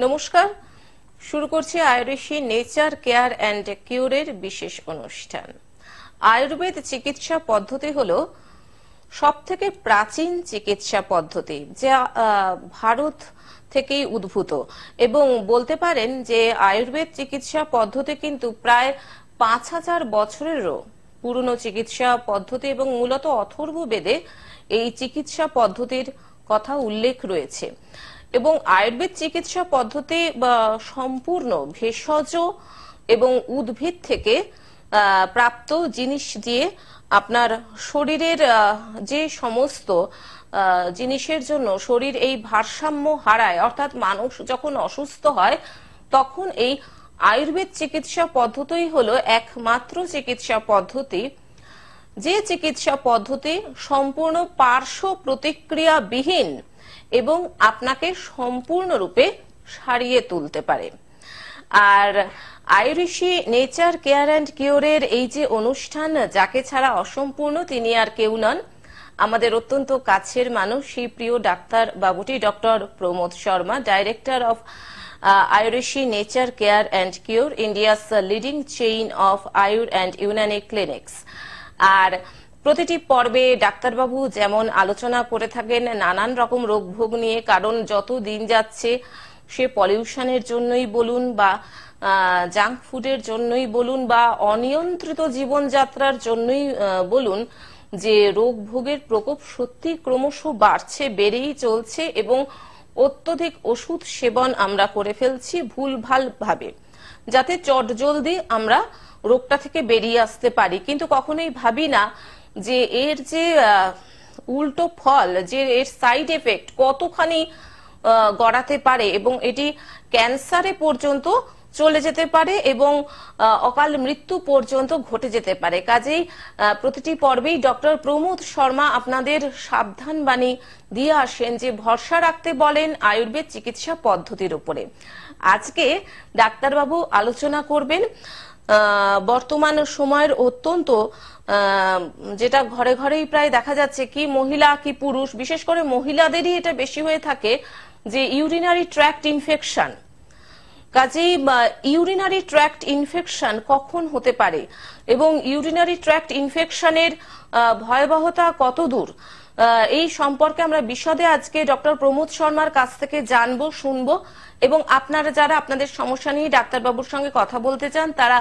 নমস্কার, শুরু করছি আয়ুর্বেশী নেচার কেয়ার অ্যান্ড কিউরের বিশেষ অনুষ্ঠান। আয়ুর্বেদ চিকিৎসা পদ্ধতি হলো সবথেকে প্রাচীন চিকিৎসা পদ্ধতি, যা ভারত থেকেই উদ্ভূত, এবং বলতে পারেন যে আয়ুর্বেদ চিকিৎসা পদ্ধতি কিন্তু প্রায় 5000 বছরেরও পুরনো চিকিৎসা পদ্ধতি, এবং মূলত অথর্ববেদে এই চিকিৎসা পদ্ধতির কথা উল্লেখ রয়েছে। এবং আয়ুর্বেদ চিকিৎসা পদ্ধতি সম্পূর্ণ ভেষজ এবং উদ্ভিদ থেকে প্রাপ্ত জিনিস দিয়ে আপনার শরীরের যে সমস্ত জিনিসের জন্য শরীর এই ভারসাম্য হারায়, অর্থাৎ মানুষ যখন অসুস্থ হয় তখন এই আয়ুর্বেদ চিকিৎসা পদ্ধতি হলো একমাত্র চিকিৎসা পদ্ধতি, যে চিকিৎসা পদ্ধতি সম্পূর্ণ পার্শ্ব প্রতিক্রিয়া বিহীন এবং আপনাকে সম্পূর্ণরূপে সারিয়ে তুলতে পারে। আর আয়ুর্বেশী নেচার কেয়ার অ্যান্ড কিউরের এই যে অনুষ্ঠান, যাকে ছাড়া অসম্পূর্ণ তিনি আর কেউ নন, আমাদের অত্যন্ত কাছের মানুষ, সেই প্রিয় ডাক্তার বাবুটি doctor Pramod Sharma, director of আয়ুর্বেশী nature care and cure, India's leading chain of Ayur and Unani clinics. আর প্রতিটি পর্বে ডাক্তারবাবু যেমন আলোচনা করে থাকেন নানান রকম রোগ ভোগ নিয়ে, কারণ যত দিন যাচ্ছে সে পলিউশনের জন্যই বলুন বা জাঙ্ক ফুডের জন্যই বলুন বা অনিয়ন্ত্রিত জীবনযাত্রার জন্যই বলুন, যে রোগ ভোগের প্রকোপ সত্যি ক্রমশ বাড়ছে, বেড়েই চলছে, এবং অত্যধিক ওষুধ সেবন আমরা করে ফেলছি ভুলভাল ভাবে, যাতে চটজলদি আমরা রোগটা থেকে বেরিয়ে আসতে পারি। কিন্তু কখনোই ভাবি না যে এর যে উল্টো ফল, যে এর সাইড এফেক্ট কতখানি গড়াতে পারে, এবং এটি ক্যান্সারে পর্যন্ত চলে যেতে পারে এবং অকাল মৃত্যু পর্যন্ত ঘটে যেতে পারে। কাজেই প্রতিটি পর্বেই ডক্টর প্রমোদ শর্মা আপনাদের সাবধান বাণী দিয়ে আসেন, যে ভরসা রাখতে বলেন আয়ুর্বেদ চিকিৎসা পদ্ধতির উপরে। আজকে ডাক্তারবাবু আলোচনা করবেন বর্তমান সময়ের অত্যন্ত যেটা ঘরে ঘরেই প্রায় দেখা যাচ্ছে, কি মহিলা কি পুরুষ, বিশেষ করে মহিলাদেরই এটা বেশি হয়ে থাকে, যে ইউরিনারি ট্র্যাক্ট ইনফেকশন। কাজেই ইউরিনারি ট্র্যাক্ট ইনফেকশন কখন হতে পারে এবং ইউরিনারি ট্র্যাক্ট ইনফেকশনের ভয়াবহতা কত দূর, এই সম্পর্কে আমরা বিশদে আজকে ডক্টর প্রমোদ শর্মার কাছ থেকে জানবো, শুনবো। এবং আপনারা যারা আপনাদের সমস্যা নিয়ে ডাক্তারবাবুর সঙ্গে কথা বলতে চান, তারা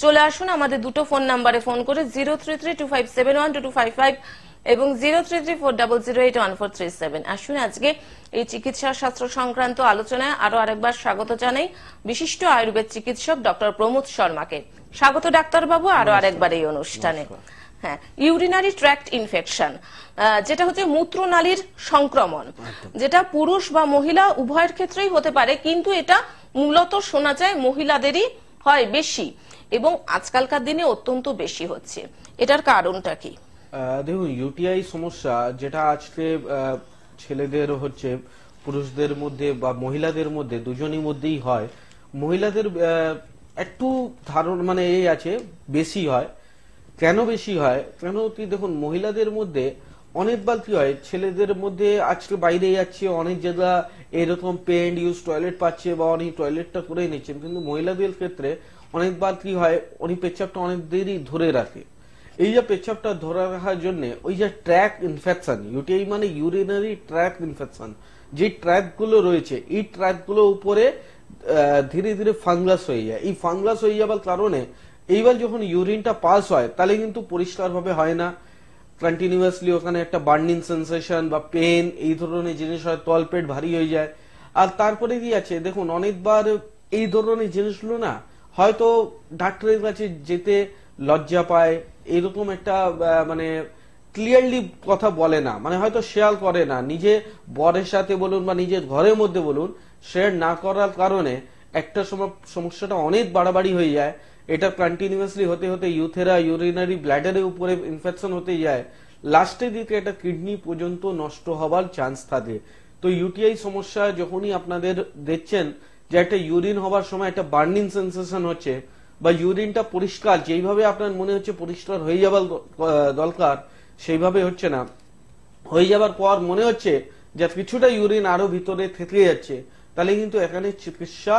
চলে আসুন আমাদের দুটো ফোন নাম্বারে ফোন করে, 0332571255 এবং 0334008147। আসুন আজকে এই চিকিৎসা শাস্ত্র সংক্রান্ত আলোচনায় আরো আরেকবার স্বাগত জানাই বিশিষ্ট আয়ুর্বেদ চিকিৎসক ডক্টর প্রমোদ শর্মাকে। স্বাগত ডাক্তারবাবু আরো আরেকবার এই অনুষ্ঠানে। হ্যাঁ, ইউরিনারি ট্র্যাক্ট ইনফেকশন যেটা হচ্ছে মূত্রনালীর সংক্রমণ, যেটা পুরুষ বা মহিলা উভয়ের ক্ষেত্রেই হতে পারে, কিন্তু এটা মূলত শোনা যায় মহিলাদেরই হয় বেশি, এবং আজকালকার দিনে অত্যন্ত বেশি হচ্ছে। এটার কারণটা কি? দেখুন, ইউটিআই সমস্যা যেটা আজকে ছেলেদের হচ্ছে, পুরুষদের মধ্যে বা মহিলাদের মধ্যে দুজনই মধ্যেই হয়। মহিলাদের একটু ধারণ মানে এই আছে, বেশি হয়। কেন বেশি হয়? কেন কি দেখুন, মহিলাদের মধ্যে অনেকবার কি হয়, ছেলেদের মধ্যে আজকে বাইরে যাচ্ছে, অনেক জায়গা এরকম পেন্ট ইউজ টয়লেট পাচ্ছে বা অনেক টয়লেটটা করে নিচ্ছেন, কিন্তু মহিলাদের ক্ষেত্রে অনেকবার কি হয়, উনি পেচ্ছাপটা অনেক দেরি ধরে রাখে। এই যে পেচ্ছাপটা ধরে রাখার জন্য ওই যে ট্র্যাক ইনফেকশন, ইউটিআই মানে ইউরিনারি ট্র্যাক ইনফেকশন, যে ট্র্যাক গুলো রয়েছে এই ট্র্যাক গুলো উপরে ধীরে ধীরে ফাঙ্গাস হয়ে যায়। এই ফাঙ্গাস হয়ে যাওয়ার কারণে এইবার যখন ইউরিনটা পাস হয় তাহলে কিন্তু পরিষ্কার ভাবে হয় না, কন্টিনিউয়াসলি ওখানে একটা বার্নিং সেন্সেশন বা পেন এই ধরনের জিনিস হয়, তলপেট ভারী হয়ে যায়। আর তারপরে কি আছে দেখুন, অনেকবার এই ধরনের জিনিসগুলো না হয়তো ডাক্তারের কাছে যেতে লজ্জা পায়, এরকম একটা মানে ক্লিয়ারলি কথা বলে না, মানে হয়তো শেয়ার করে না, নিজে বরের সাথে বলুন বা নিজের ঘরের মধ্যে বলুন, শেয়ার না করার কারণে একটা সমস্যাটা অনেক বাড়াবাড়ি হয়ে যায়। এটা কন্টিনিউয়াসলি হতে হতে ইউথেরা ইউরিনারি ব্ল্যাডারের উপরে ইনফেকশন হতে যায়, লাস্টের দিকে এটা কিডনি পর্যন্ত নষ্ট হওয়ার চান্স থাকে। তো ইউটিআই সমস্যা যখনই আপনাদের দেখছেন যে একটা ইউরিন হওয়ার সময় একটা বার্নিং সেন্সেশন হচ্ছে, বা ইউরিনটা পরিষ্কার যেইভাবে আপনার মনে হচ্ছে পরিষ্কার হয়ে যাবার দরকার সেইভাবে হচ্ছে না, হয়ে যাবার পর মনে হচ্ছে যে কিছুটা ইউরিন আরো ভিতরে থেকে যাচ্ছে, তাহলে কিন্তু এখানে চিকিৎসা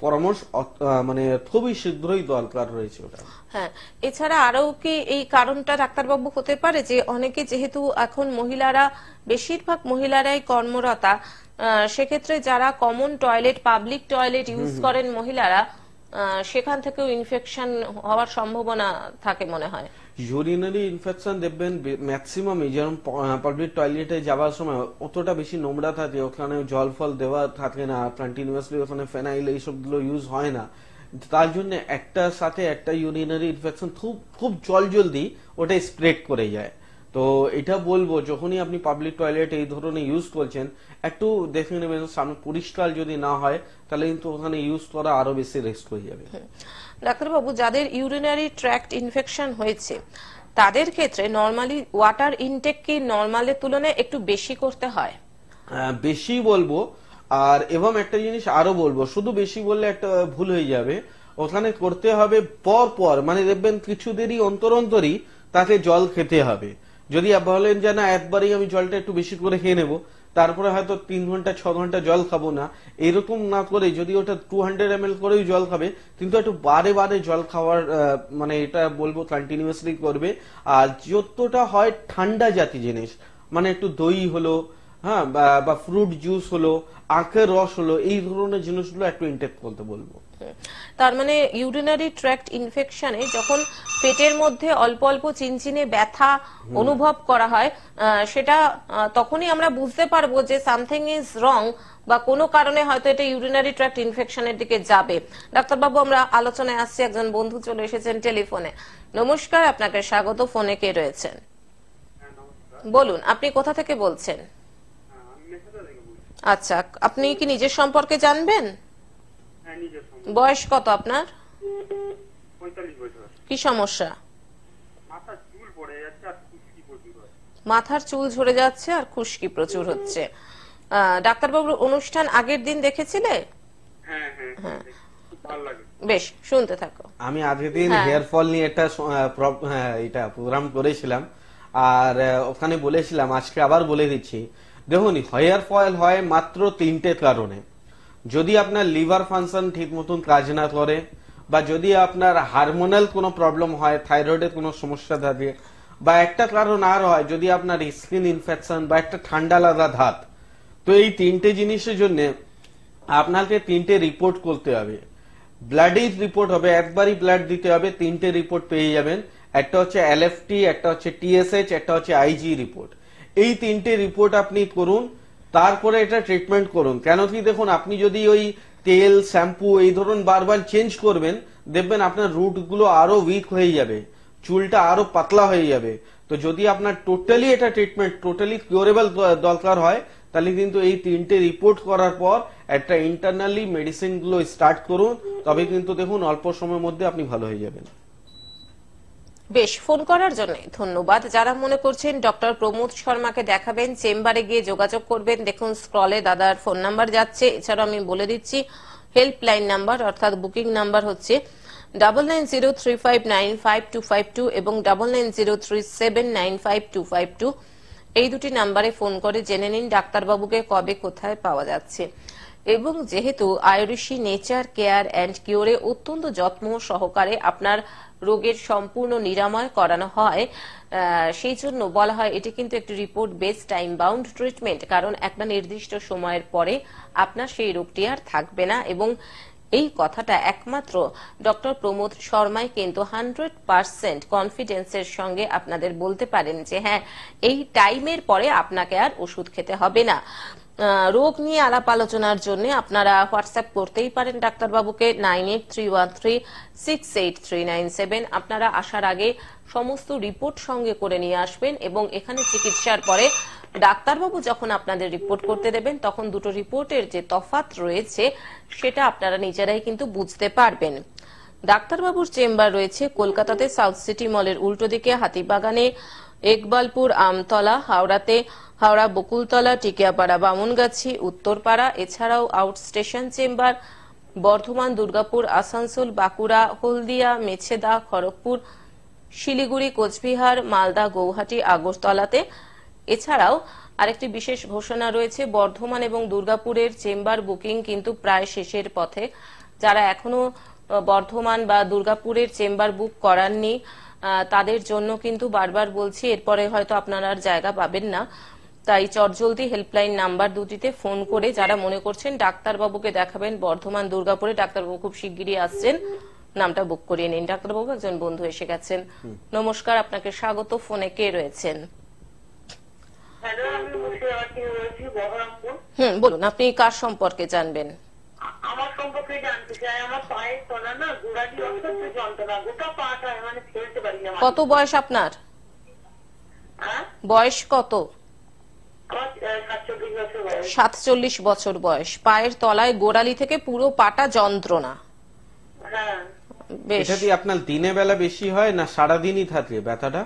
পরামর্শ মানে খুবই শীঘ্রই দরকার রয়েছে ওটা। হ্যাঁ, এছাড়া আরো কি এই কারণটা ডাক্তারবাবু হতে পারে যে অনেকে যেহেতু এখন মহিলারা, বেশিরভাগ মহিলারাই কর্মরতা, সেক্ষেত্রে যারা common toilet, public toilet use করেন মহিলারা, সেখান থেকেও ইনফেকশন হওয়ার সম্ভাবনা থাকে মনে হয়। ইউরিনারি ইনফেকশন দেখবেন ম্যাক্সিমামই, যেমন পাবলিক টয়লেটে যাওয়ার সময় অতটা বেশি নোংরা থাকে, ওখানে জল ফল দেওয়া থাকে না কন্টিনিউয়াসলি, ওখানে ফেনাইল এইসবগুলো ইউজ হয় না, তার জন্য একটার সাথে একটা ইউরিনারি ইনফেকশন খুব জলদি ওটা স্প্রেড করে যায়। তো এটা বলবো, যখনই আপনি পাবলিক টয়লেট এই ধরনের ইউজ করছেন, একটু দেখে নেবেন সামনে পরিষ্কার যদি না হয়, তাহলে কিন্তু ওখানে ইউজ করা আরো বেশি রিস্ক হয়ে যাবে। ডাক্তারবাবু, যাদের ইউরিনারি ট্র্যাক্ট ইনফেকশন হয়েছে তাদের ক্ষেত্রে নরমালি ওয়াটার ইনটেক কি নরমালের তুলনায় একটু বেশি করতে হয়? বেশি বলবো, আর এবং একটা জিনিস আরো বলবো, শুধু বেশি বললে একটা ভুল হয়ে যাবে, ওখানে করতে হবে পর মানে দেখবেন কিছু দেরি অন্তরই তাকে জল খেতে হবে। যদি বলেন যে না একবারই আমি জলটা একটু বেশি করে খেয়ে নেবো, তারপরে হয়তো 3 ঘন্টা 6 ঘন্টা জল খাবো না, এরকম না করে যদি ওটা 200 ml করেও জল খাবে, কিন্তু একটু বারে জল খাওয়ার মানে এটা বলবো কন্টিনিউয়াসলি করবে। আর যতটা হয় ঠান্ডা জাতীয় জিনিস, মানে একটু দই হলো, হ্যাঁ, বা ফ্রুট জুস হলো, আখের রস হলো, এই ধরনের জিনিসগুলো একটু ইনটেক করতে বলবো। তার মানে ইউরিনারি ট্র্যাক্ট ইনফেকশনে যখন পেটের মধ্যে অল্প অল্প চিনচিনে ব্যথা অনুভব করা হয়, সেটা তখনই আমরা বুঝতে পারবো যে সামথিং ইজ রং, বা কোনো কারণে হয়তো এটা ইউরিনারি ট্র্যাক্ট ইনফেকশনের দিকে যাবে। ডাক্তারবাবু, আমরা আলোচনায় আসছি, একজন বন্ধু চলে এসেছেন টেলিফোনে। নমস্কার, আপনাকে স্বাগত। ফোনে কে রয়েছেন? বলুন, আপনি কোথা থেকে বলছেন? আচ্ছা, আপনি কি নিজের সম্পর্কে জানবেন? বয়স কত আপনার? 45 বছর। কি সমস্যা? মাথার চুল পড়ে যাচ্ছে আর খুশকি প্রচুর হয়। মাথার চুল ঝরে যাচ্ছে আর খুশকি প্রচুর হচ্ছে। ডাক্তারবাবুর অনুষ্ঠান আগের দিন দেখেছিলে? হ্যাঁ, খুব ভালো লাগে। বেশ, শুনতে থাকো। আমি আগের দিন হেয়ার ফল নিয়ে একটা এটা প্রোগ্রাম করেছিলাম, আর ওখানে বলেছিলাম, আজকে আবার বলে দিচ্ছি। দেখুন, হেয়ার ফল হয় মাত্র 3টে কারণে। যদি আপনার লিভার ফাংশন ঠিক মতন কাজ না করে, বা যদি আপনার হারমোনাল কোনো প্রবলেম হয়, থাইরয়েডের কোনো সমস্যা থাকে, বা একটা কারণ আর হয় যদি আপনার স্কিন ইনফেকশন বা একটা ঠান্ডা লাগা ধাত। তো এই 3টে জিনিসের জন্য আপনাকে 3টে রিপোর্ট করতে হবে। ব্লাডের রিপোর্ট হবে, একবারই ব্লাড দিতে হবে, 3টে রিপোর্ট পেয়ে যাবেন। একটা হচ্ছে এলএফটি, একটা হচ্ছে টিএসএইচ, একটা হচ্ছে আইজি রিপোর্ট। এই 3টে রিপোর্ট আপনি করুন, তারপরে এটা ট্রিটমেন্ট করুন। কেন কি দেখুন, আপনি যদি ওই তেল শ্যাম্পু এই ধরুন বারবার চেঞ্জ করবেন, দেখবেন আপনার রুট গুলো আরো উইক হয়ে যাবে, চুলটা আরো পাতলা হয়ে যাবে। তো যদি আপনার টোটালি এটা ট্রিটমেন্ট টোটালি কিউরেবল দরকার হয়, তাহলে কিন্তু এই 3টে রিপোর্ট করার পর একটা ইন্টারনালি মেডিসিন গুলো স্টার্ট করুন, তবে কিন্তু দেখুন অল্প সময়ের মধ্যে আপনি ভালো হয়ে যাবেন। বেশ, ফোন করার জন্য ধন্যবাদ। যারা মনে করছেন ডক্টর প্রমোদ শর্মাকে দেখাবেন, চেম্বারে গিয়ে যোগাযোগ করবেন। দেখুন স্ক্রলে দাদার ফোন নাম্বার যাচ্ছে। এছাড়াও আমি বলে দিচ্ছি হেল্পলাইন নাম্বার, অর্থাৎ বুকিং নাম্বার হচ্ছে 9903595252 এবং 9903795252। এই দুটি নাম্বারে ফোন করে জেনে নিন ডাক্তারবাবুকে কবে কোথায় পাওয়া যাচ্ছে। এবং যেহেতু আয়ুরিশি নেচার কেয়ার অ্যান্ড কিওরে অত্যন্ত যত্ন সহকারে আপনার রোগের সম্পূর্ণ নিরাময় করানো হয়, সেই জন্য বলা হয় এটি কিন্তু একটি report based time bound treatment. কারণ একটা নির্দিষ্ট সময়ের পরে আপনার সেই রোগটি আর থাকবে না, এবং এই কথাটা একমাত্র ডক্টর প্রমোদ শর্মাই কিন্তু 100% কনফিডেন্সের সঙ্গে আপনাদের বলতে পারেন যে হ্যাঁ, এই টাইমের পরে আপনাকে আর ওষুধ খেতে হবে না। রোগ নিয়ে আলাপ আলোচনার জন্য আপনারা হোয়াটসঅ্যাপ করতেই পারেন ডাক্তারবাবুকে 9831368397। আপনারা আসার আগে সমস্ত রিপোর্ট সঙ্গে করে নিয়ে আসবেন, এবং এখানে চিকিৎসার পরে ডাক্তারবাবু যখন আপনাদের রিপোর্ট করতে দেবেন, তখন দুটো রিপোর্টের যে তফাৎ রয়েছে সেটা আপনারা নিজেরাই কিন্তু বুঝতে পারবেন। ডাক্তারবাবুর চেম্বার রয়েছে কলকাতাতে সাউথ সিটি মলের উল্টো দিকে, হাতিবাগানে, একবালপুর আমতলা, হাওড়াতে হাওড়া বকুলতলা, টিকিয়াপাড়া বামুনগাছি, উত্তরপাড়া। এছাড়াও outstation chamber Bardhaman, Durgapur, Asansol, Bankura, Haldia, Mecheda, Kharagpur, Siliguri, Cooch Behar, Malda, Guwahati, আগরতলাতে। এছাড়াও আরেকটি বিশেষ ঘোষণা রয়েছে, বর্ধমান এবং দুর্গাপুরের চেম্বার বুকিং কিন্তু প্রায় শেষের পথে। যারা এখনো বর্ধমান বা দুর্গাপুরের চেম্বার বুক করাননি তাদের জন্য কিন্তু বারবার বলছি, এরপরে হয়তো আপনারা আর জায়গা পাবেন না। তাই চটজলদি হেল্পলাইন নাম্বার দুটিতে ফোন করে যারা মনে করছেন ডাক্তারবাবুকে দেখাবেন বর্ধমান দুর্গাপুরে, ডাক্তারবাবু খুব শিগগিরই আসছেন, নামটা বুক করিয়ে নিন। ডাক্তারবাবু একজন বন্ধু এসে গেছেন। নমস্কার, আপনাকে স্বাগত। ফোনে কে রয়েছেন? হ্যালো, আমি মুর্শিদাবাদ বলছি, বহরমপুর। বলুন, আপনি কার সম্পর্কে জানবেন? আমার সম্পর্কে জানতে চাই। আমার পায়ের তলা না গোড়াটি অসহ্য যন্ত্রণা, গোটা পাটা মানে ফেলতে পারি না। কত বয়স আপনার? হ্যাঁ, বয়স কত? আমার 47 বছর বয়স। 47 বছর বয়স। পায়ের তলায় গোড়ালি থেকে পুরো পাটা যন্ত্রণা। হ্যাঁ, বেশ। এটা কি আপনার দিনে বেলা বেশি হয় না সারাদিনই থাকে ব্যথাটা?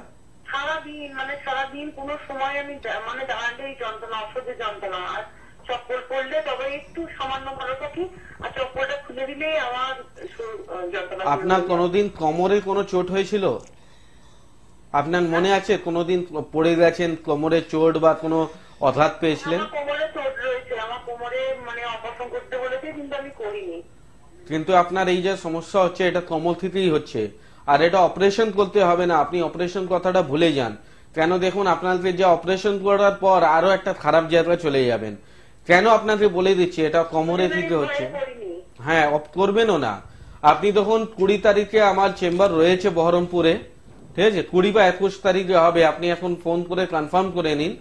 সারাদিন মানে সারাদিন কোনো সময় আমি মানে দাঁড়ালেই যন্ত্রণা, অসহ্য যন্ত্রণা। আর চপ্পল পরলে তবে একটু সামান্য ভালো থাকি, আর চপ্পলটা খুলে দিলেই আমার যন্ত্রণা। আপনার কোনোদিন কোমরে কোনো চোট হয়েছিল? আপনার মনে আছে কোনোদিন পড়ে গেছেন, কোমরে চোট বা কোনো আঘাত পেয়েছিলেন? আমার কোমরে চোট রয়েছে, আমার কোমরে মানে অপারেশন করতে বলেছে, কিন্তু আমি করিনি। কিন্তু আপনার এই যে সমস্যা হচ্ছে এটা কোমর থেকেই হচ্ছে, আর এটা অপারেশন করতে হবে না। আপনি অপারেশন কথাটা ভুলে যান। কেন দেখুন, আপনাকে যে অপারেশন করার পর আরো একটা খারাপ জায়গায় চলে যাবেন। কেন আপনাকে বলে দিচ্ছি, এটা কোমরে থেকে হচ্ছে। হ্যাঁ, করবেনও না। আপনি তখন 20 তারিখে আমার চেম্বার রয়েছে বহরমপুরে, ঠিক আছে? 20 বা 21 তারিখে হবে। আপনি এখন ফোন করে কনফার্ম করে নিন,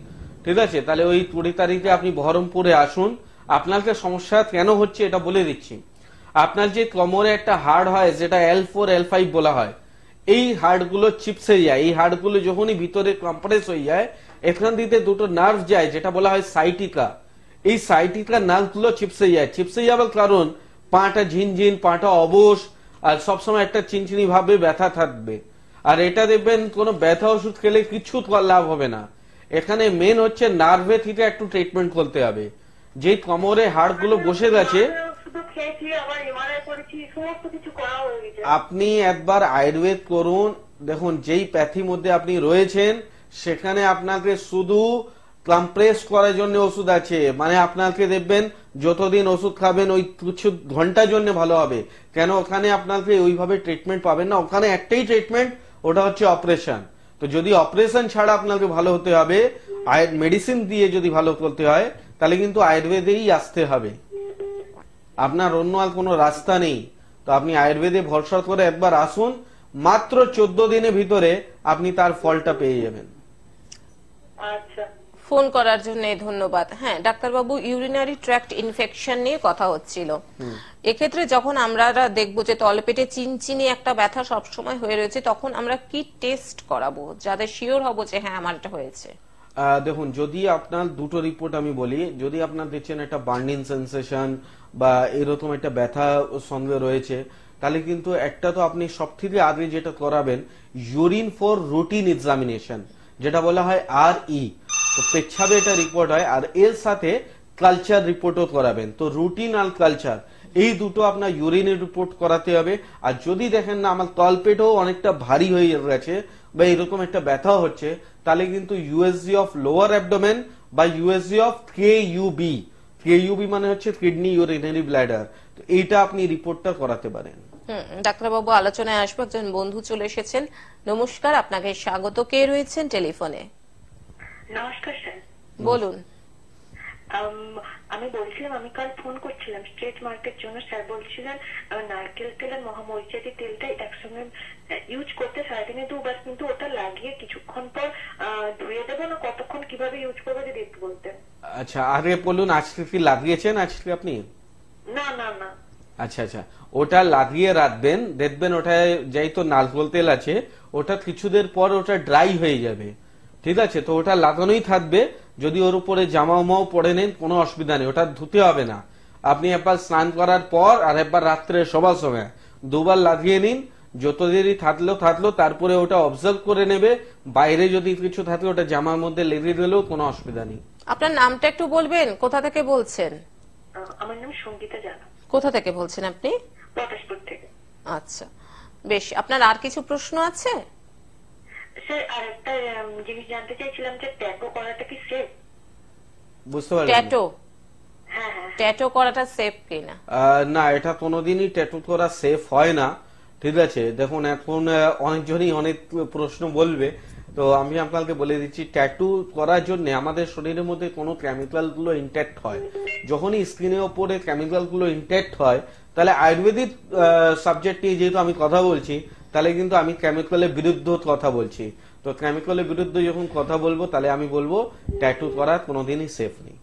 ঠিক আছে? তাহলে ওই 20 তারিখে আপনি বহরমপুরে আসুন। আপনাকে সমস্যা কেন হচ্ছে এটা বলে দিচ্ছি। আপনার যে কোমরে একটা হাড় হয় যেটা L4 L5 বলা হয়, এই হাড়গুলো চিপসে যায়। এই হাড়গুলো যখনই ভিতরে কম্প্রেস হয়ে যায়, এখান দিতে দুটো নার্ভ যায় যেটা বলা হয় সাইটিকা। এই সাইটিকা নার্ভগুলো চিপসে যায়। চিপসে যাওয়ার কারণ পাটা ঝিনঝিন, পাটা অবশ, আর সবসময় একটা চিনচিনি ভাবে ব্যথা থাকবে। আর এটা দেখবেন কোনো ব্যথা ওষুধ খেলে কিছু লাভ হবে না। এখানে মেন হচ্ছে নার্ভে থেকে একটু ট্রিটমেন্ট করতে হবে। যে কোমরে হাড়গুলো বসে গেছে, আপনি একবার আয়ুর্বেদ করুন। দেখুন, যেই প্যাথি মধ্যে আপনি রয়েছেন সেখানে আপনাকে শুধু কম্প্রেস করার জন্য ওষুধ আছে। মানে আপনাকে দেখবেন যতদিন ওষুধ খাবেন ওই কিছু ঘন্টার জন্য ভালো হবে। কেন, ওখানে আপনাকে ওইভাবে ট্রিটমেন্ট পাবেন না। ওখানে একটাই ট্রিটমেন্ট, ওটা হচ্ছে অপারেশন। তো যদি অপারেশন ছাড়া আপনাকে ভালো হতে হবে, মেডিসিন দিয়ে যদি ভালো করতে হয়, তাহলে কিন্তু আয়ুর্বেদেই আসতে হবে। আপনার অন্য আর কোনো রাস্তা নেই। তো আপনি আয়ুর্বেদে ভরসা করে একবার আসুন। মাত্র 14 দিনের ভিতরে আপনি তার ফলটা পেয়ে যাবেন। আচ্ছা, ফোন করার জন্য ধন্যবাদ। হ্যাঁ ডাক্তারবাবু, ইউরিনারি ট্র্যাক্ট ইনফেকশন নিয়ে কথা হচ্ছিল। এক্ষেত্রে যখন আমরা দেখবো যে তলপেটে চিনচিনি একটা ব্যথা সবসময় হয়ে রয়েছে, তখন আমরা কি টেস্ট করাবো যাতে শিওর হবো যে হ্যাঁ আমার এটা হয়েছে? দেখুন, যদি আপনার দুটো রিপোর্ট আমি বলি, যদি আপনার দেখছেন একটা বার্নিং সেন্সেশন বা এরকম একটা ব্যথা সঙ্গে রয়েছে, তাহলে কিন্তু একটা তো আপনি সব থেকে আগে যেটা করাবেন, ইউরিন ফর রুটিন এক্সামিনেশন, যেটা বলা হয় RE। তো পেচ্ছাবে এটা রিপোর্ট হয়, আর এর সাথে কালচার রিপোর্টও করাবেন। তো রুটিন আর কালচার এই দুটো আপনার ইউরিনের রিপোর্ট করাতে হবে। আর যদি দেখেন না আমার তলপেটও অনেকটা ভারী হয়ে গেছে বা এরকম একটা ব্যথা হচ্ছে, তাহলে কিন্তু USG অফ লোয়ার অ্যাবডোমেন বা USG অফ KUB, KUB মানে হচ্ছে কিডনি ইউরিনারি ব্ল্যাডার। তো এইটা আপনি রিপোর্টটা করাতে পারেন। ডাক্তারবাবু, আলোচনায় আসবো। একজন বন্ধু চলে এসেছেন। নমস্কার, আপনাকে স্বাগত। কে রয়েছেন টেলিফোনে? নমস্কার স্যার, বলুন। আমি বলছিলাম, আমি কাল ফোন করছিলাম স্ট্রেট মার্কের জন্য। স্যার বলছিলেন নারকেল তেল আর মহামরিচাটি তেলটাই একসঙ্গে ইউজ করতে, সারাদিনে 2 বার, কিন্তু ওটা লাগিয়ে কিছুক্ষণ পর ধুয়ে দেবো না, কতক্ষণ কিভাবে ইউজ করবো যদি একটু বলতেন। আচ্ছা, আগে বলুন আজকে কি লাগিয়েছেন আজকে আপনি? না না না। আচ্ছা আচ্ছা, ওটা লাগিয়ে রাখবেন। দেখবেন ওটায় যাই তো নারকেল তেল আছে, ওটা কিছুদের পর ওটা ড্রাই হয়ে যাবে, ঠিক আছে? তো ওটা লাগানোই থাকবে। যদি ওর উপরে জামা উমাও পরে নেন কোনো অসুবিধা নেই, ওটা ধুতে হবে না। আপনি একবার স্নান করার পর আর একবার রাত্রে শোবার সময় 2 বার লাগিয়ে নিন। যত দেরি থাকলো তারপরে ওটা অবজার্ভ করে নেবে। বাইরে যদি কিছু থাকে ওটা জামার মধ্যে লেগে গেলেও কোনো অসুবিধা নেই। আপনার নামটা একটু বলবেন, কোথা থেকে বলছেন? আমার নাম সঙ্গীতা জানা। কোথা থেকে বলছেন আপনি? পটাশপুর থেকে। আচ্ছা, বেশ। আপনার আর কিছু প্রশ্ন আছে? স্যার, আর একটা জিনিস জানতে চাইছিলাম যে ট্যাটু করাটা কি সেফ? বুঝতে পারলেন? ট্যাটু হ্যাঁ হ্যাঁ ট্যাটু করাটা সেফ কিনা? না, এটা কোনোদিনই ট্যাটু করা সেফ হয় না। ঠিক আছে, দেখুন এখন অনেকজনই অনেক প্রশ্ন বলবে, তো আমি আপনাকে বলে দিচ্ছি, ট্যাটু করার জন্য আমাদের শরীরের মধ্যে কোনো কেমিক্যাল গুলো ইনট্যাক্ট হয়। যখনই স্কিনের ওপরে কেমিক্যাল গুলো ইনট্যাক্ট হয়, তাহলে আয়ুর্বেদিক সাবজেক্ট নিয়ে যেহেতু আমি কথা বলছি, তাহলে কিন্তু আমি কেমিক্যালের বিরুদ্ধে কথা বলছি। তো কেমিক্যালের বিরুদ্ধে যখন কথা বলবো, তাহলে আমি বলবো ট্যাটু করা কোনোদিনই সেফ নেই।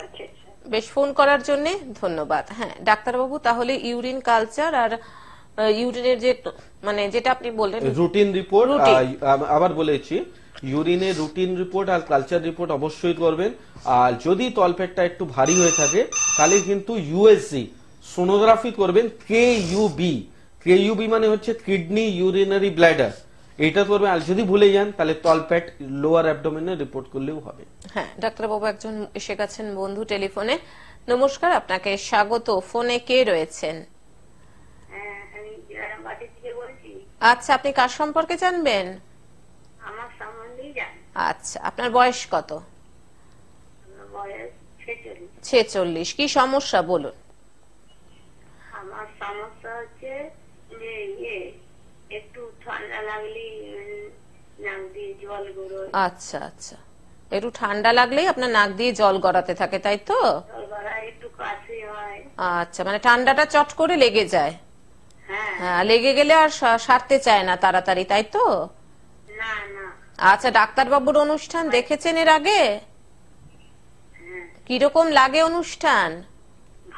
আচ্ছা আচ্ছা বেশ, ফোন করার জন্য ধন্যবাদ। হ্যাঁ ডাক্তারবাবু, তাহলে ইউরিন কালচার আর ইউরিনের যে মানে যেটা আপনি বললেন রুটিন রিপোর্ট, Routine। আবার বলেছি, ইউরিনের রুটিন রিপোর্ট আর কালচার রিপোর্ট অবশ্যই করবেন। আর যদি তলপেটটা একটু ভারী হয়ে থাকে, তাহলে কিন্তু ইউএসজি সোনোগ্রাফি করবেন। কেইউবি মানে হচ্ছে কিডনি ইউরিনারি ব্ল্যাডার, এটা করবেন। আর যদি ভুলে যান, তাহলে তলপেট লোয়ার অ্যাবডোমেনে রিপোর্ট করলেও হবে। হ্যাঁ ডাক্তারবাবু, একজন এসে গেছেন বন্ধু টেলিফোনে। নমস্কার, আপনাকে স্বাগত। ফোনে কে রয়েছেন? আমি বাড়ি থেকে বলছি, আচ্ছা, আপনি কার সম্পর্কে জানবেন? আমার সম্বন্ধেই জানি। আচ্ছা, আপনার বয়স কত? আমার বয়স 46। 46। কি সমস্যা বলুন? আমার সমস্যা হচ্ছে যে একটু ঠান্ডা লাগলেই নাক দিয়ে জল গড়োয়, আচ্ছা আচ্ছা, একটু ঠান্ডা লাগলেই আপনার নাক দিয়ে জল গড়াতে থাকে, তাই তো? জল গড়ায়, একটু কাশি হয়। আচ্ছা, মানে ঠান্ডাটা চট করে লেগে যায়। হ্যাঁ হ্যাঁ, লেগে গেলে আর সারতে চায় না তাড়াতাড়ি, তাই তো? না না আচ্ছা, ডাক্তারবাবুর অনুষ্ঠান দেখেছেন এর আগে? হ্যাঁ কিরকম লাগে অনুষ্ঠান?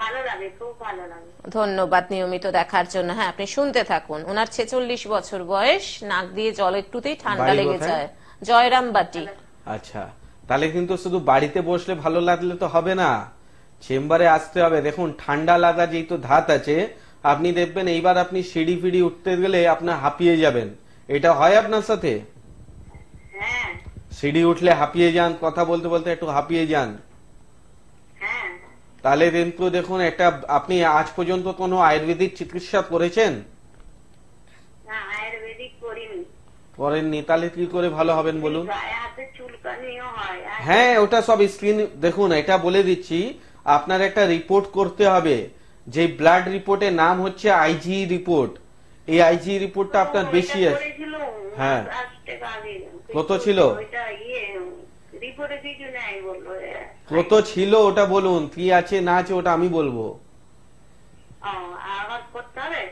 ভালো লাগে, খুব ভালো লাগে। ধন্যবাদ নিয়মিত দেখার জন্য। হ্যাঁ, আপনি শুনতে থাকুন। ওনার 46 বছর বয়স, নাক দিয়ে জল একটুতেই ঠান্ডা বাড়ি লেগে কোথায়? যায়। জয়রামবাটি। আচ্ছা, তাহলে কিন্তু শুধু বাড়িতে বসলে ভালো লাগলে তো হবে না, চেম্বারে আসতে হবে। দেখুন, ঠান্ডা লাগা যেহেতু ধাত আছে, আপনি দেখবেন এইবার আপনি সিঁড়ি ফিড়ি উঠতে গেলে আপনার হাঁপিয়ে যাবেন। এটা হয় আপনার সাথে? হ্যাঁ সিঁড়ি উঠলে হাঁপিয়ে যান, কথা বলতে বলতে একটু হাঁপিয়ে যান। হ্যাঁ তাহলে কিন্তু দেখুন, একটা আপনি আজ পর্যন্ত কোনো আয়ুর্বেদিক চিকিৎসা করেছেন? না, আয়ুর্বেদিক করিনি। করেননি? তাহলে কি করে ভালো হবেন বলুন? গায়ে হাতে চুলকানিও হয়। হ্যাঁ, ওটা সব স্ক্রিন। দেখুন, এটা বলে দিচ্ছি, আপনার একটা রিপোর্ট করতে হবে। যে ব্লাড রিপোর্টের নাম হচ্ছে আইজি রিপোর্ট। এই আইজি রিপোর্টটা আপনার বেশি আছে। হ্যাঁ। কত ছিল? রিপোর্টে কিছু নাই বললো। কত ছিল ওটা বলুন, কি আছে না আছে ওটা আমি বলবো। আবার করতে হবে?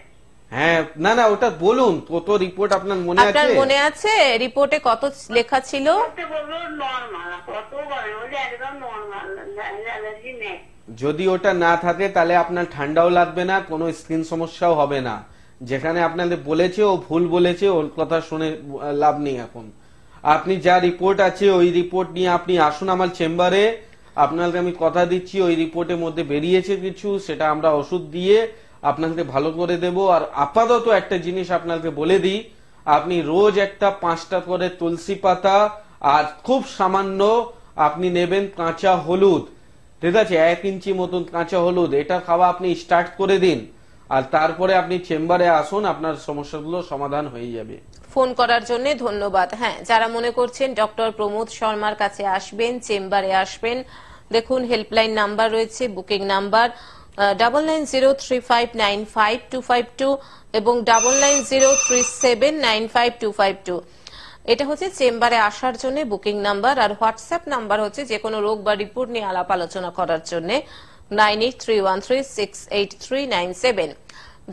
হ্যাঁ, না না, ওটা বলুন, কত রিপোর্ট আপনার মনে আপনার আছে? মনে আছে রিপোর্টে কত লেখা ছিল? করতে বললো নর্মাল, কত বলে বলে একদম নর্মাল, অ্যালার্জি নেই। যদি ওটা না থাকে, তাহলে আপনার ঠান্ডাও লাগবে না, কোনো স্কিন সমস্যাও হবে না। যেখানে আপনাদের বলেছে ও ভুল বলেছে, ওর কথা শুনে লাভ নেই। এখন আপনি যা রিপোর্ট আছে, ওই রিপোর্ট নিয়ে আপনি আসুন আমার চেম্বারে। আপনাকে আমি কথা দিচ্ছি, ওই রিপোর্টের মধ্যে বেরিয়েছে কিছু, সেটা আমরা ওষুধ দিয়ে আপনাকে ভালো করে দেব। আর আপাতত একটা জিনিস আপনাকে বলে দিই, আপনি রোজ একটা 5টা করে তুলসী পাতা আর খুব সামান্য আপনি নেবেন কাঁচা হলুদ। ঠিক আছে, 1 ইঞ্চি মতন কাঁচা হলুদ, এটা খাওয়া আপনি স্টার্ট করে দিন। আর তারপরে আপনি চেম্বারে আসুন, আপনার সমস্যাগুলো সমাধান হয়ে যাবে। ফোন করার জন্য ধন্যবাদ। হ্যাঁ, যারা মনে করছেন ডক্টর প্রমোদ শর্মার কাছে আসবেন, চেম্বারে আসবেন, দেখুন হেল্পলাইন নাম্বার রয়েছে, বুকিং নাম্বার 9903595252 এবং 9903795252। এটা হচ্ছে চেম্বারে আসার জন্য বুকিং নাম্বার। আর হোয়াটসঅ্যাপ নাম্বার হচ্ছে যে কোনো রোগ বা রিপোর্ট নিয়ে আলাপ আলোচনা করার জন্য 9831368397।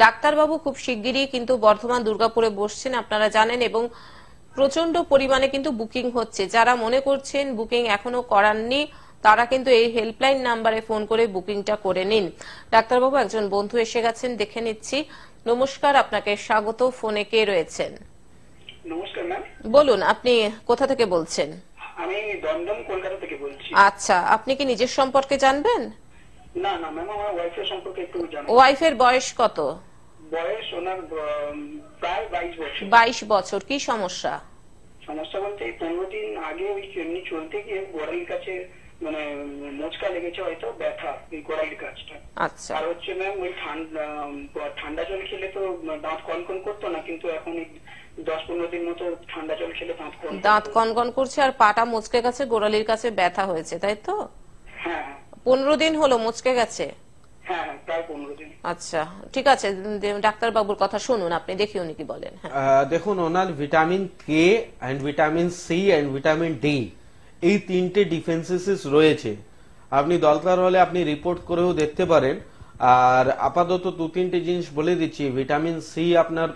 ডাক্তারবাবু খুব শিগগিরই কিন্তু বর্ধমান দুর্গাপুরে বসছেন, আপনারা জানেন, এবং প্রচন্ড পরিমাণে কিন্তু বুকিং হচ্ছে। যারা মনে করছেন বুকিং এখনো করাননি, তারা কিন্তু এই হেল্পলাইন নাম্বারে ফোন করে বুকিংটা করে নিন। ডাক্তারবাবু, একজন বন্ধু এসে গেছেন, দেখে নিচ্ছি। নমস্কার, আপনাকে স্বাগত। ফোনে কে রয়েছেন? নমস্কার ম্যাম, বলুন, আপনি কোথা থেকে বলছেন? আমি দমদম কলকাতা থেকে বলছি। আচ্ছা, আপনি কি নিজের সম্পর্কে জানবেন? না না ম্যাম, আমার ওয়াইফের সম্পর্কে একটু জানো। ওয়াইফের বয়স কত? বয়স ওনার প্রায় 22 বছর। 22 বছর। কি সমস্যা? সমস্যা বলতে এই 15 দিন আগে ওই এমনি চলতে গিয়ে গোড়ালির কাছে মানে মোচকা লেগেছে, হয়তো ব্যথা এই গোড়ালির কাছটা। আচ্ছা আর হচ্ছে ম্যাম ওই ঠান্ডা জল খেলে তো দাঁত কনকন করতো না, কিন্তু এখন 10-15 দিন মতো ঠান্ডা জল খেলে দাঁত কনকন করছে আর পাটা মুচকে গেছে, গোড়ালির কাছে ব্যথা হয়েছে, তাই তো? হ্যাঁ 15 দিন হলো মুচকে গেছে? হ্যাঁ প্রায় 15 দিন। আচ্ছা ঠিক আছে, ডাক্তার বাবুর কথা শুনুন, আপনি দেখি উনি কি বলেন। দেখুন, ওনার vitamin K and vitamin C and vitamin D এই 3টে ডিফিসিয়েন্সিস রয়েছে। আপনি দরকার হলে আপনি রিপোর্ট করেও দেখতে পারেন। আর আপাতত 2-3টে জিনিস বলে দিচ্ছি। ভিটামিন সি আপনার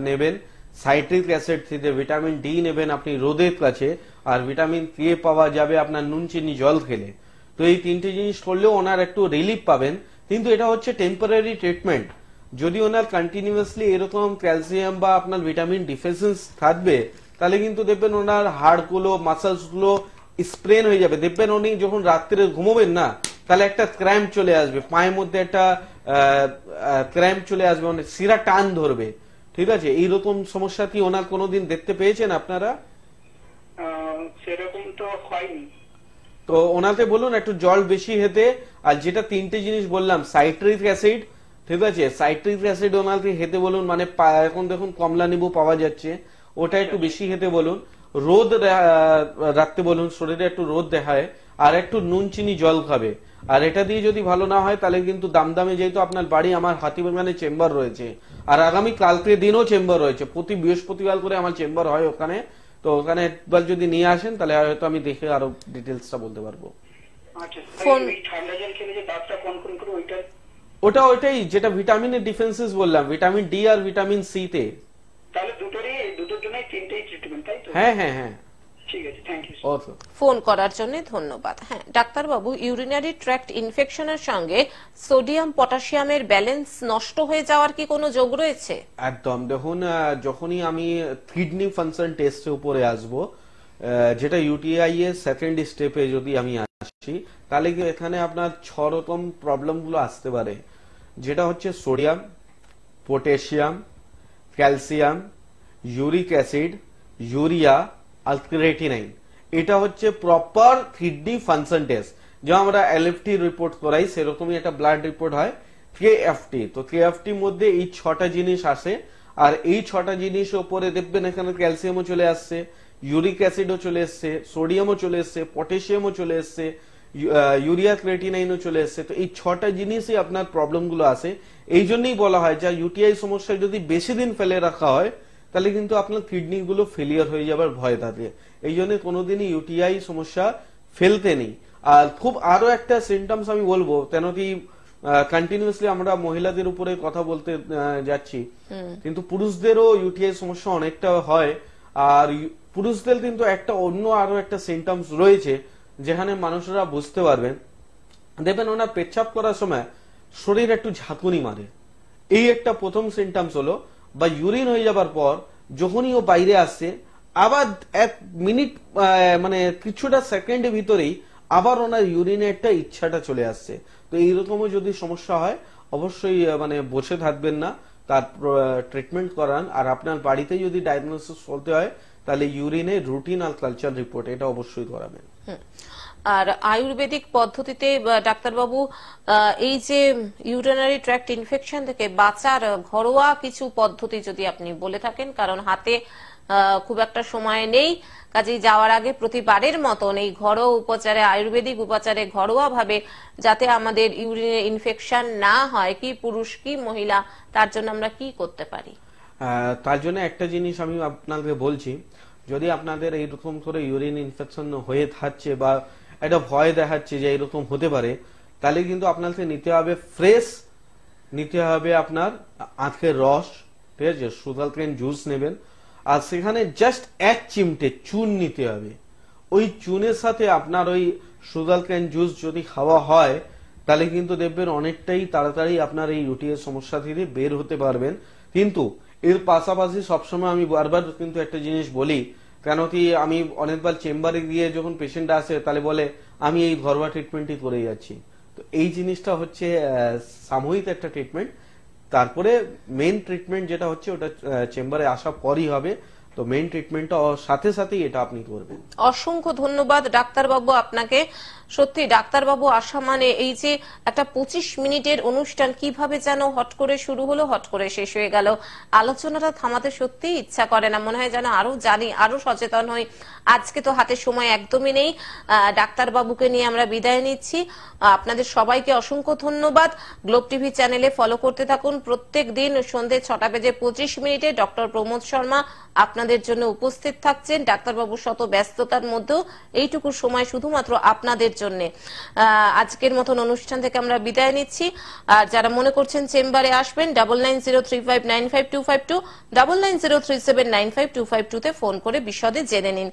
নেবেন সাইট্রিক অ্যাসিড থেকে, ভিটামিন ডি নেবেন আপনি রোদের কাছে, আর ভিটামিন কে পাওয়া যাবে আপনার নুন চিনি জল খেলে। তো এই 3টে জিনিস করলেও ওনার একটু রিলিফ পাবেন, কিন্তু এটা হচ্ছে টেম্পোরারি ট্রিটমেন্ট। যদি ওনার কন্টিনিউয়াসলি এরকম ক্যালসিয়াম বা আপনার ভিটামিন ডিফিসিয়েন্স থাকবে, তাহলে কিন্তু দেখবেন ওনার হাড়গুলো মাসলস গুলো স্প্রেন হয়ে যাবে। দেখবেন উনি যখন রাত্রে ঘুমোবেন না, তাহলে একটা ক্র্যাম্প চলে আসবে, পায়ের মধ্যে একটা ক্র্যাম্প চলে আসবে, মানে শিরা টান ধরবে। ঠিক আছে, এইরকম সমস্যা কি ওনার কোনোদিন দেখতে পেয়েছেন আপনারা? সেরকম তো হয়নি। তো ওনাকে বলুন একটু জল বেশি খেতে। আর যেটা 3টে জিনিস বললাম, সাইট্রিক অ্যাসিড, ঠিক আছে, সাইট্রিক অ্যাসিড ওনাকে খেতে বলুন। মানে এখন দেখুন কমলা লেবু পাওয়া যাচ্ছে, ওটা একটু বেশি খেতে বলুন। রোদ রাখতে বলুন, শরীরে একটু রোদ দেখায়। আর একটু নুন চিনি জল খাবে। আর এটা দিয়ে যদি ভালো না হয়, তাহলে কিন্তু দামদামে, যেহেতু আপনার বাড়ি, আমার হাতিবাগানে চেম্বার রয়েছে, আর আগামী কালকে দিনও চেম্বার রয়েছে, প্রতি বৃহস্পতিবার করে আমার চেম্বার হয় ওখানে। তো ওখানে একবার যদি নিয়ে আসেন, তাহলে হয়তো আমি দেখে আরো ডিটেলসটা বলতে পারবো। আচ্ছা, ঠান্ডা জল খেলে যে দাঁতটা কনকন করে ওইটাই যেটা ভিটামিনের ডিফিসিয়েন্সিস বললাম, ভিটামিন ডি আর ভিটামিন সি তে। তাহলে দুটোর জন্যই 3টেই ট্রিটমেন্ট, তাই তো? হ্যাঁ হ্যাঁ হ্যাঁ, ঠিক আছে, থ্যাংক ইউ। ওকে, ফোন করার জন্য ধন্যবাদ। হ্যাঁ ডাক্তার বাবু, ইউরিনারি ট্র্যাক্ট ইনফেকশনের সঙ্গে সোডিয়াম পটাশিয়ামের ব্যালেন্স নষ্ট হয়ে যাওয়ার কি কোনো যোগ রয়েছে? একদম। দেখুন, যখনই আমি কিডনি ফাংশন টেস্টের উপরে আসবো, যেটা ইউটিআই এর সেকেন্ড স্টেপে যদি আমি আসি, তাহলে এখানে আপনার 6 রকম প্রবলেম গুলো আসতে পারে, যেটা হচ্ছে sodium, potassium, calcium, uric acid, urea আর ক্রিয়েটিনাইন। এটা হচ্ছে প্রপার কিডনি ফাংশন টেস্ট। যেমন আমরা এলএফটি রিপোর্ট করাই, সেরকমই একটা ব্লাড রিপোর্ট হয় কেএফটি। তো কেএফটি মধ্যে এই 6টা জিনিস আসে। আর এই 6টা জিনিস উপরে দেখবেন এখানে ক্যালসিয়ামও চলে আসছে, ইউরিক অ্যাসিডও চলে এসছে, সোডিয়ামও চলে এসছে, পটাশিয়ামও চলে এসছে, ইউরিয়া ক্রিয়েটিনাইনও চলে এসছে। তো এই 6টা জিনিসই আপনার প্রবলেম গুলো আসে। এই জন্যই বলা হয় যে ইউটিআই সমস্যা যদি বেশি দিন ফেলে রাখা হয়, তাহলে কিন্তু আপনার কিডনি গুলো ফেলিয়ার হয়ে যাবার ভয় থাকে। এই জন্য কোনোদিনই ইউটিআই সমস্যা ফেলতে নেই। আর খুব আরো একটা সিমটমস আমি বলবো, কেন কি কন্টিনিউয়াসলি আমরা মহিলাদের উপরে কথা বলতে যাচ্ছি, কিন্তু পুরুষদেরও ইউটিআই সমস্যা অনেকটা হয়। আর পুরুষদের কিন্তু একটা অন্য আরো একটা সিমটমস রয়েছে, যেখানে মানুষরা বুঝতে পারবেন। দেখবেন ওনার পেচ্ছাপ করার সময় শরীর একটু ঝাঁকুনি মারে, এই একটা প্রথম সিমটমস হলো। বা ইউরিন হয়ে যাবার পর যখনই ও বাইরে আসছে, আবার 1 মিনিট মানে কিছুটা সেকেন্ডের ভিতরেই আবার ওনার ইউরিনের একটা ইচ্ছাটা চলে আসছে। তো এইরকমও যদি সমস্যা হয়, অবশ্যই মানে বসে থাকবেন না, তার ট্রিটমেন্ট করান। আর আপনার বাড়িতে যদি ডায়াগনোসিস করতে হয়, তাহলে ইউরিনের রুটিন আর কালচার রিপোর্ট এটা অবশ্যই করাবেন। আর আয়ুর্বেদিক পদ্ধতিতে ডাক্তারবাবু, এই যে ইউরিনারি ট্র্যাক্ট ইনফেকশন থেকে বাঁচার ঘরোয়া কিছু পদ্ধতি যদি আপনি বলে থাকেন, কারণ হাতে খুব একটা সময় নেই, কাজেই যাওয়ার আগে প্রতিবারের মতন এই ঘরোয়া উপচারে, আয়ুর্বেদিক উপচারে ঘরোয়া ভাবে যাতে আমাদের ইউরিনের ইনফেকশন না হয়, কি পুরুষ কি মহিলা, তার জন্য আমরা কি করতে পারি? তার জন্য একটা জিনিস আমি আপনাকে বলছি, যদি আপনাদের এইরকম করে ইউরিন ইনফেকশন হয়ে থাকছে বা একটা ভয় দেখাচ্ছে যে এরকম হতে পারে, তাহলে কিন্তু আপনাকে নিতে হবে ফ্রেশ, নিতে হবে আপনার আখের রস, ঠিক আছে, সুগারকেন জুস নেবেন। আর সেখানে জাস্ট 1 চিমটে চুন নিতে হবে। ওই চুনের সাথে আপনার ওই সুগারকেন জুস যদি খাওয়া হয়, তাহলে কিন্তু দেখবেন অনেকটাই তাড়াতাড়ি আপনার এই ইউটিআই সমস্যা থেকে বের হতে পারবেন। কিন্তু এর পাশাপাশি সবসময় আমি বারবার কিন্তু একটা জিনিস বলি, কেন কি আমি অনেকবার চেম্বারে গিয়ে যখন পেশেন্ট আসে, তাহলে বলে আমি এই ঘরোয়া ট্রিটমেন্টই করে যাচ্ছি। তো এই জিনিসটা হচ্ছে সাময়িক একটা ট্রিটমেন্ট, তারপরে মেইন ট্রিটমেন্ট যেটা হচ্ছে ওটা চেম্বারে আসার পরই হবে। তো মেইন ট্রিটমেন্টটা সাথে সাথেই এটা আপনি করবেন। অসংখ্য ধন্যবাদ ডাক্তারবাবু আপনাকে। সত্যি ডাক্তারবাবু আসা মানে এই যে একটা 25 মিনিটের অনুষ্ঠান কিভাবে যেন হট করে শুরু হলো, হট করে শেষ হয়ে গেল। আলোচনাটা থামাতে সত্যি ইচ্ছা করে না, মনে হয় যেন আরো জানি, আরো সচেতন হই। আজকে তো হাতে সময় একদমই নেই, ডাক্তারবাবুকে নিয়ে আমরা বিদায় নিচ্ছি। আপনাদের সবাইকে অসংখ্য ধন্যবাদ। গ্লোব টিভি চ্যানেলে ফলো করতে থাকুন। প্রত্যেক দিন সন্ধ্যে 6:25 ডক্টর প্রমোদ শর্মা আপনাদের জন্য উপস্থিত থাকছেন। ডাক্তারবাবুর শত ব্যস্ততার মধ্যেও এইটুকু সময় শুধুমাত্র আপনাদের জন্য। আজকের মতন অনুষ্ঠান থেকে আমরা বিদায় নিচ্ছি। আর যারা মনে করছেন চেম্বারে আসবেন, 9903595252, 9903795252 তে ফোন করে বিশদে জেনে নিন।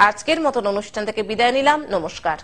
আজকের মতন অনুষ্ঠান থেকে বিদায় নিলাম। নমস্কার।